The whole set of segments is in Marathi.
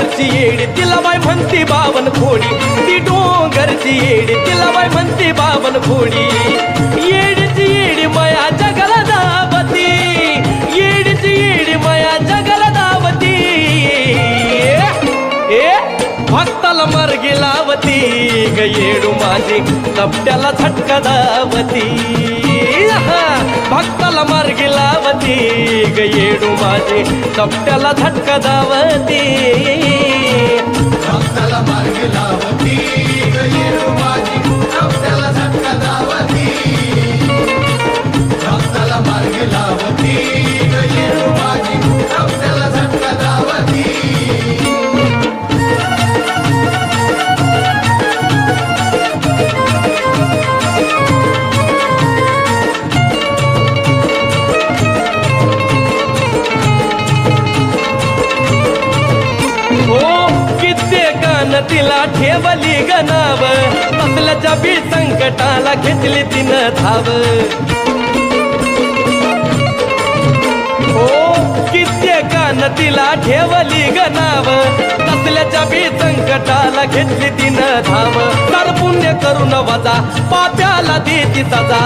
डोंगरची येडी तिला बाय म्हणती बावन खोडी, ती डोंगरची येडी तिला बाय म्हणती बावन खोडी. येडीची येडी माया जगाला दावती, येडीची येडी माया जगाला दावती. भक्ताला मार्गी लावती ग येडू माझी, कपट्याला झटका दावती. भक्ताला मार्गी लावती ग येडू माझी, कपट्याला झटका दावती. भक्ताला मार्गी लावती ग येडू माझी, कपट्याला झटका दावती. भक्ताला मार्गी लावती ग येडू माझी, कपट्याला झटका दावती. तिला ठेवली ग नाव, असल्याच्या बी संकटाला घेतली तिनं धाव. हो कित्येकानं तिला ठेवली ग नाव, असल्याच्या बी संकटाला घेतली तिनं धाव. तर पुण्य करून वजा पाप्याला देती सजा,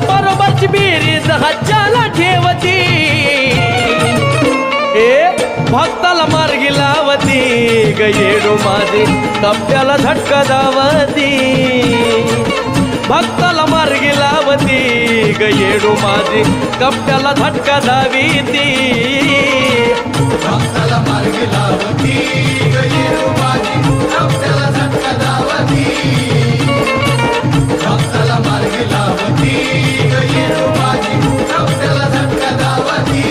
बरोबरची बेरीज हाच्याला ठेवती. भक्ताला मार्गी लावती ग येडू माझी, कपट्याला झटका दावती. भक्ताला मार्गी लावती ग येडू माझी, कपट्याला झटका दावीती. भक्ताला मार्गी लावती ग येडू माझी, कपट्याला झटका दावती. भक्ताला मार्गी लावती ग येडू माझी, कपट्याला झटका दावती.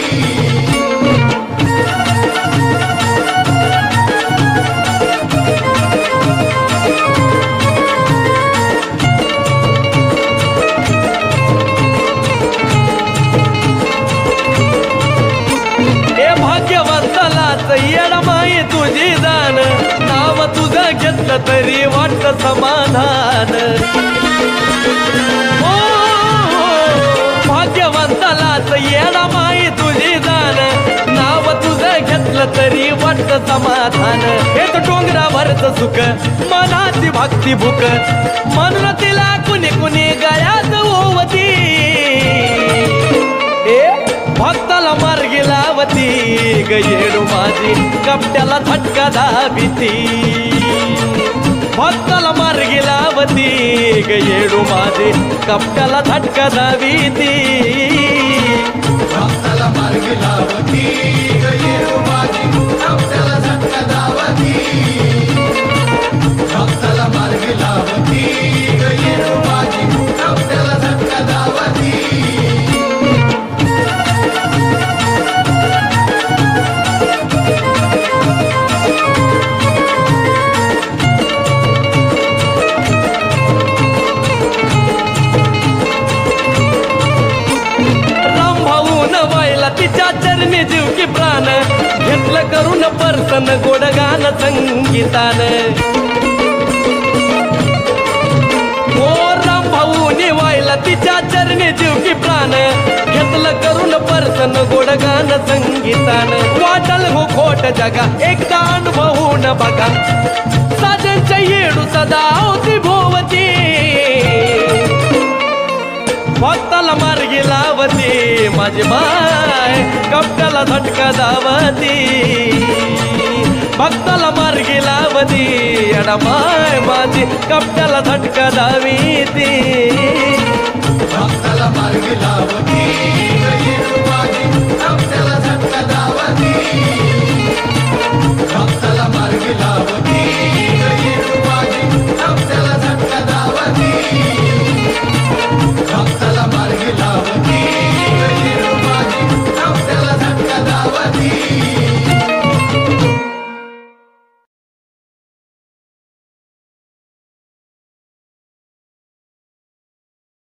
येडमाई तुझी जाण, नाव तुझं घेतलं तरी वाटत समाधान. ओ भाग्यवंतालाच येडमाई तुझी जाण, नाव तुझं घेतलं तरी वाटत समाधान. हेच डोंगरावरच सुख मनाची भक्ती भूक, म्हणून तिला कुणी कुणी गळ्यात ओवती. भक्ताला मार्गी लावती ग येडू माझी, कपट्याला झटका दाबीती. भक्ताला मार्गी लावती ग येडू माझी, कपट्याला झटका दाबीती. भक्ताला मार्गी लावती ग येडू माझी, कपट्याला झटका दावती. भक्ताला मार्गी लावती ग येडू माझी, कपट्याला झटका दावती. तिच्या चरणी जीव की प्राण, घेतलं करून परसन गोड गान संगीतान. ओ राम भाऊ निवायला तिच्या चरणी जीव की प्राण, घेतलं करून परसन गोड गान संगीतान. वाटल हो खोट जगा एकदा अनुभवून बघा, साजनच्या येडू सदा होती भोवती. भक्ताला मार्गी लावती माझी माय, कपट्याला झटका दावती. भक्ताला मार्गी लावती अडा माय माझी, कपट्याला झटका दावीती. भक्ताला मार्गी लावती